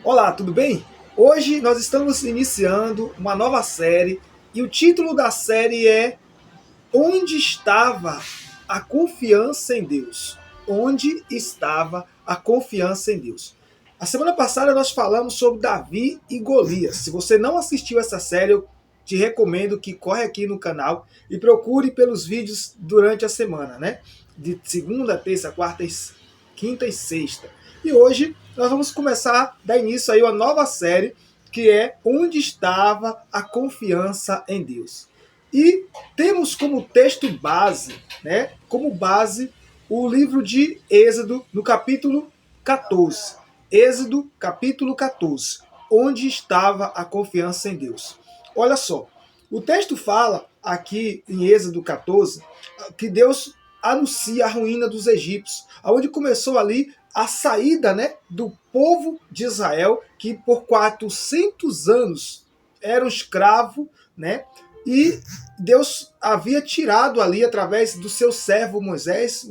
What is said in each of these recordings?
Olá, tudo bem? Hoje nós estamos iniciando uma nova série e o título da série é Onde estava a confiança em Deus? Onde estava a confiança em Deus? A semana passada nós falamos sobre Davi e Golias. Se você não assistiu essa série, eu te recomendo que corre aqui no canal e procure pelos vídeos durante a semana, né? De segunda, terça, quarta, quinta e sexta. E hoje nós vamos começar a dar início aí a uma nova série que é Onde estava a confiança em Deus? E temos como texto base, né, como base, o livro de Êxodo, no capítulo 14. Êxodo, capítulo 14. Onde estava a confiança em Deus? Olha só, o texto fala aqui em Êxodo 14 que Deus anuncia a ruína dos egípcios, onde começou ali a saída, né, do povo de Israel, que por 400 anos era um escravo, né, e Deus havia tirado ali, através do seu servo Moisés,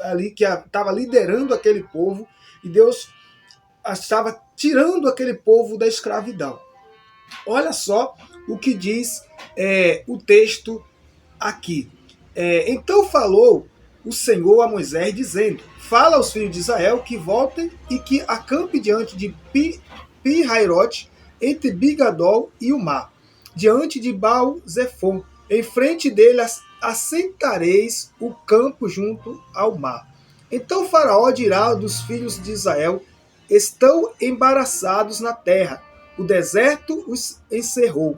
ali que estava liderando aquele povo, e Deus estava tirando aquele povo da escravidão. Olha só o que diz o texto aqui. Então falou o Senhor a Moisés, dizendo: Fala aos filhos de Israel que voltem e que acampe diante de Pi-Hairote, entre Bigadol e o mar, diante de Baal-Zefon. Em frente dele assentareis o campo junto ao mar. Então Faraó dirá dos filhos de Israel: Estão embaraçados na terra, o deserto os encerrou.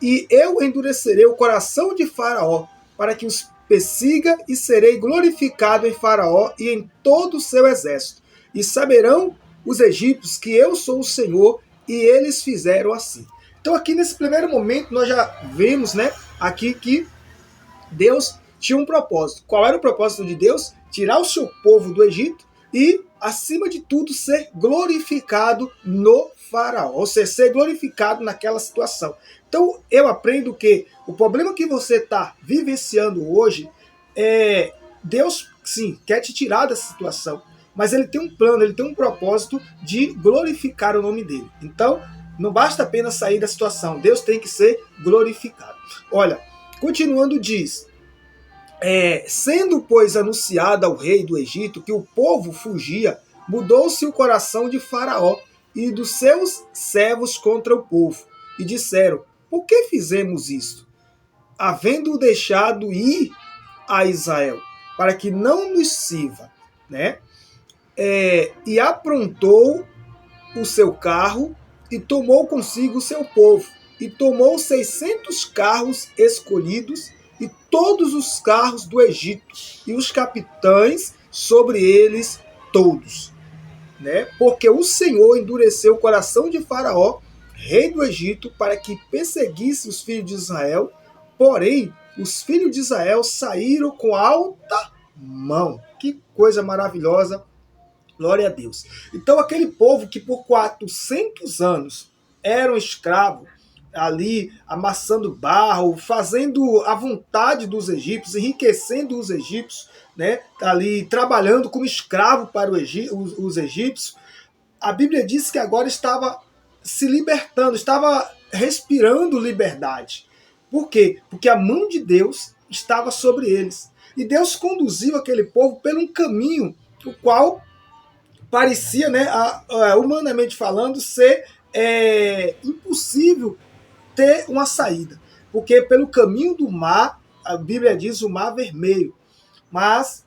E eu endurecerei o coração de Faraó, para que os persiga, e serei glorificado em Faraó e em todo o seu exército. E saberão os egípcios que eu sou o Senhor, e eles fizeram assim. Então aqui nesse primeiro momento nós já vemos, né, aqui que Deus tinha um propósito. Qual era o propósito de Deus? Tirar o seu povo do Egito e, acima de tudo, ser glorificado no Faraó, ou seja, ser glorificado naquela situação. Então eu aprendo que o problema que você está vivenciando hoje é Deus, sim, quer te tirar dessa situação, mas ele tem um plano, ele tem um propósito de glorificar o nome dele. Então não basta apenas sair da situação, Deus tem que ser glorificado. Olha, continuando diz: sendo, pois, anunciado ao rei do Egito que o povo fugia, mudou-se o coração de Faraó e dos seus servos contra o povo, e disseram: Por que fizemos isto? Havendo deixado ir a Israel, para que não nos sirva, né? E aprontou o seu carro e tomou consigo o seu povo, e tomou 600 carros escolhidos e todos os carros do Egito, e os capitães sobre eles todos, né? Porque o Senhor endureceu o coração de Faraó, rei do Egito, para que perseguisse os filhos de Israel, porém os filhos de Israel saíram com alta mão. Que coisa maravilhosa, glória a Deus. Então aquele povo que por 400 anos era um escravo, ali amassando barro, fazendo a vontade dos egípcios, enriquecendo os egípcios, né? Ali trabalhando como escravo para os egípcios, a Bíblia diz que agora estava se libertando, estava respirando liberdade. Por quê? Porque a mão de Deus estava sobre eles. E Deus conduziu aquele povo por um caminho o qual parecia, né, humanamente falando, ser impossível ter uma saída. Porque pelo caminho do mar, a Bíblia diz o mar vermelho. Mas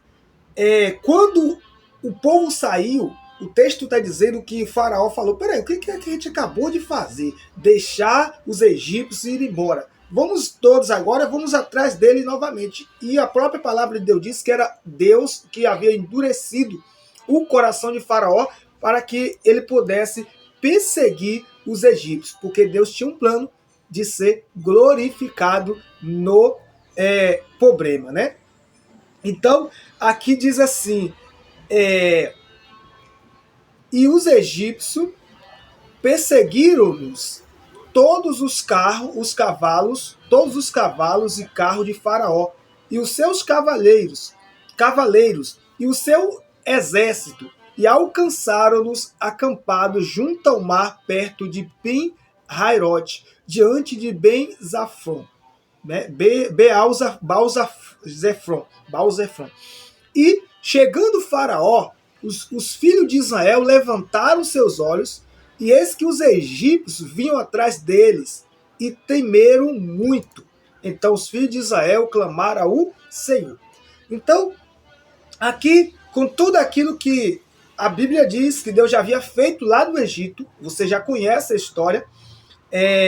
quando o povo saiu, o texto está dizendo que Faraó falou: peraí, o que a gente acabou de fazer? Deixar os egípcios ir embora. Vamos todos agora, vamos atrás dele novamente. E a própria palavra de Deus diz que era Deus que havia endurecido o coração de Faraó para que ele pudesse perseguir os egípcios, porque Deus tinha um plano de ser glorificado no problema, né? Então, aqui diz assim: e os egípcios perseguiram-nos todos os cavalos e carros de Faraó, e os seus cavaleiros, e o seu exército, e alcançaram-nos acampados junto ao mar, perto de Pin-Hairot, diante de Ben-Zafron, né? Baal-Zefron. E, chegando Faraó, os filhos de Israel levantaram seus olhos, e eis que os egípcios vinham atrás deles, e temeram muito. Então os filhos de Israel clamaram ao Senhor. Então, aqui, com tudo aquilo que a Bíblia diz que Deus já havia feito lá no Egito, você já conhece a história,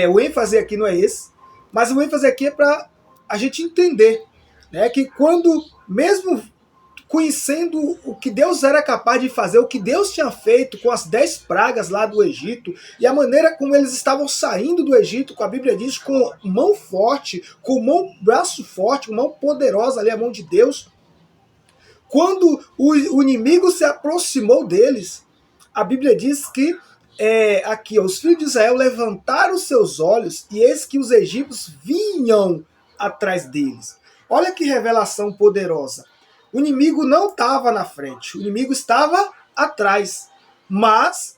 o ênfase aqui não é esse, mas o ênfase aqui é para a gente entender, né, que quando, mesmo conhecendo o que Deus era capaz de fazer, o que Deus tinha feito com as 10 pragas lá do Egito, e a maneira como eles estavam saindo do Egito, com a Bíblia diz, com mão forte, com braço forte, com mão poderosa ali, a mão de Deus. Quando o inimigo se aproximou deles, a Bíblia diz que aqui, os filhos de Israel levantaram seus olhos, e eis que os egípcios vinham atrás deles. Olha que revelação poderosa. O inimigo não estava na frente, o inimigo estava atrás. Mas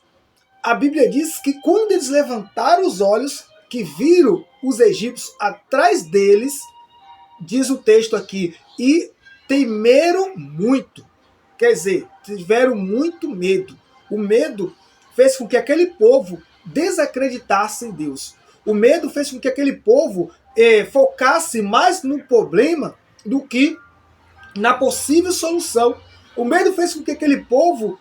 a Bíblia diz que quando eles levantaram os olhos, que viram os egípcios atrás deles, diz o texto aqui, e temeram muito. Quer dizer, tiveram muito medo. O medo fez com que aquele povo desacreditasse em Deus. O medo fez com que aquele povo focasse mais no problema do que na possível solução. O medo fez com que aquele povo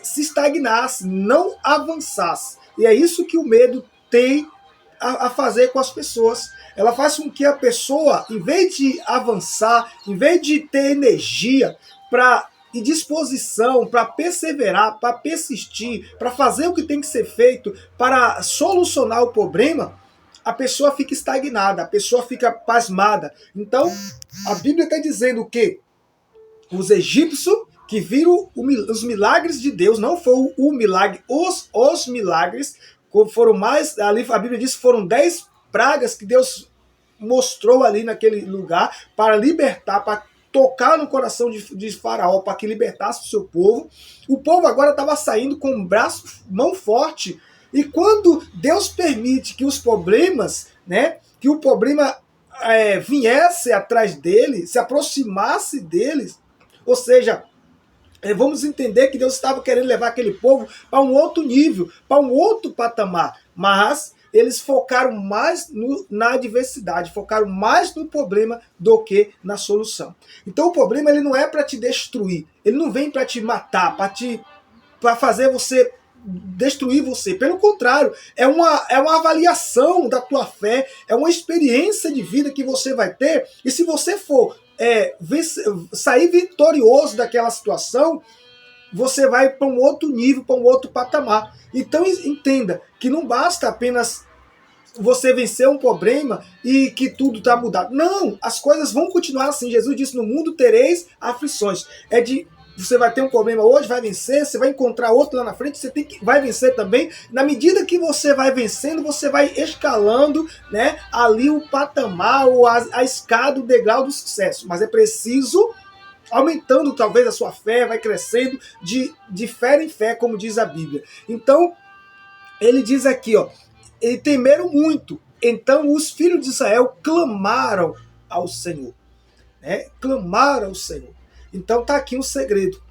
se estagnasse, não avançasse. E é isso que o medo tem a fazer com as pessoas. Ela faz com que a pessoa, em vez de avançar, em vez de ter energia e disposição para perseverar, para persistir, para fazer o que tem que ser feito, para solucionar o problema, a pessoa fica estagnada, a pessoa fica pasmada. Então, a Bíblia está dizendo que os egípcios que viram os milagres de Deus, não foi o milagre, os milagres, foram mais, ali a Bíblia diz que foram 10 pragas que Deus mostrou ali naquele lugar para libertar, para tocar no coração de Faraó, para que libertasse o seu povo. O povo agora estava saindo com o braço, mão forte. E quando Deus permite que os problemas, né, que o problema viesse atrás dele, se aproximasse deles, ou seja, vamos entender que Deus estava querendo levar aquele povo para um outro nível, para um outro patamar, mas eles focaram mais na adversidade, focaram mais no problema do que na solução. Então o problema ele não é para te destruir, ele não vem para te matar, para fazer você destruir você. Pelo contrário, é uma avaliação da tua fé, é uma experiência de vida que você vai ter, e se você for sair vitorioso daquela situação, você vai para um outro nível, para um outro patamar. Então entenda que não basta apenas você vencer um problema e que tudo está mudado. Não, as coisas vão continuar assim. Jesus disse, no mundo tereis aflições. Você vai ter um problema hoje, vai vencer, você vai encontrar outro lá na frente, vai vencer também. Na medida que você vai vencendo, você vai escalando, né, ali o patamar, ou a escada, o degrau do sucesso. Mas é preciso, aumentando talvez a sua fé, vai crescendo de fé em fé, como diz a Bíblia. Então, ele diz aqui, e temeram muito. Então os filhos de Israel clamaram ao Senhor. Né? Clamaram ao Senhor. Então está aqui um segredo.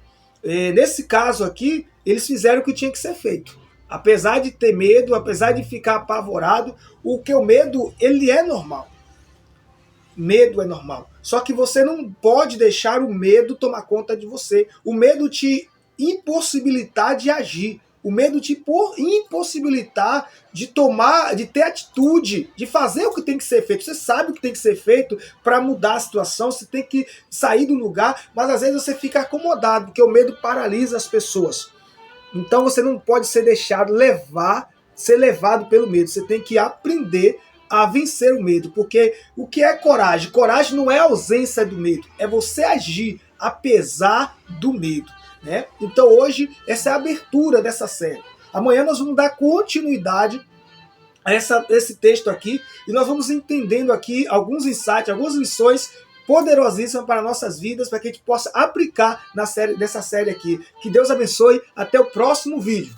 Nesse caso aqui, eles fizeram o que tinha que ser feito. Apesar de ter medo, apesar de ficar apavorado, o medo, ele é normal. Medo é normal. Só que você não pode deixar o medo tomar conta de você. O medo te impossibilitar de agir. O medo te impossibilitar de ter atitude, de fazer o que tem que ser feito. Você sabe o que tem que ser feito para mudar a situação, você tem que sair do lugar, mas às vezes você fica acomodado, porque o medo paralisa as pessoas. Então você não pode ser ser levado pelo medo. Você tem que aprender a vencer o medo, porque o que é coragem? Coragem não é a ausência do medo, é você agir apesar do medo. Né? Então hoje essa é a abertura dessa série. Amanhã nós vamos dar continuidade a esse texto aqui, e nós vamos entendendo aqui alguns insights, algumas lições poderosíssima para nossas vidas, para que a gente possa aplicar nessa série aqui. Que Deus abençoe. Até o próximo vídeo.